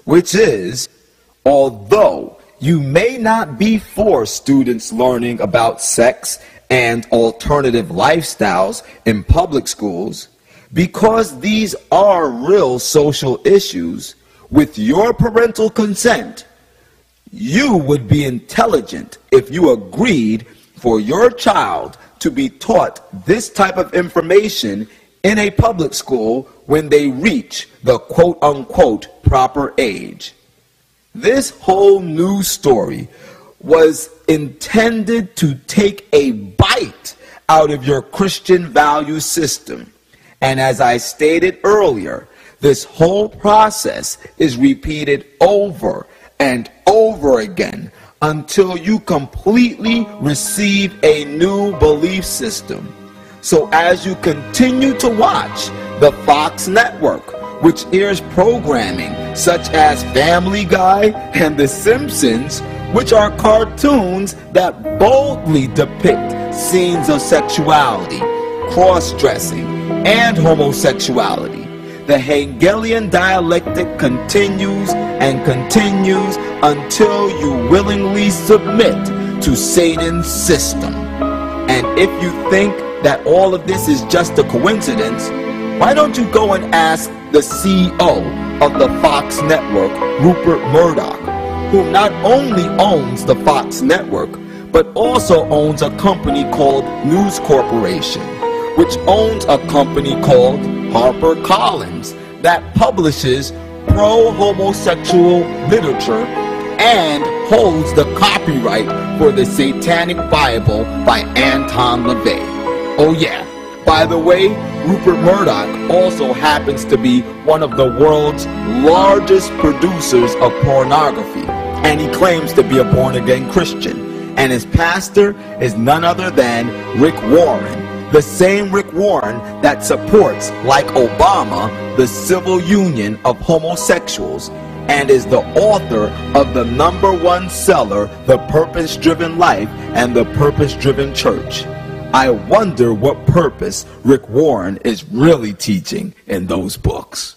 which is, although you may not be for students learning about sex and alternative lifestyles in public schools, because these are real social issues, with your parental consent, you would be intelligent if you agreed for your child to be taught this type of information in a public school when they reach the quote-unquote proper age. This whole news story was intended to take a bite out of your Christian value system. And as I stated earlier, this whole process is repeated over and over again until you completely receive a new belief system. So as you continue to watch the Fox Network, which airs programming such as Family Guy and The Simpsons, which are cartoons that boldly depict scenes of sexuality, cross-dressing, and homosexuality, the Hegelian dialectic continues and continues until you willingly submit to Satan's system. And if you think that all of this is just a coincidence, why don't you go and ask the CEO of the Fox Network, Rupert Murdoch, who not only owns the Fox Network, but also owns a company called News Corporation, which owns a company called HarperCollins that publishes pro-homosexual literature and holds the copyright for the Satanic Bible by Anton LaVey. Oh yeah, by the way, Rupert Murdoch also happens to be one of the world's largest producers of pornography, and he claims to be a born-again Christian, and his pastor is none other than Rick Warren, the same Rick Warren that supports, like Obama, the civil union of homosexuals, and is the author of the #1 seller, The Purpose-Driven Life and The Purpose-Driven Church. I wonder what purpose Rick Warren is really teaching in those books.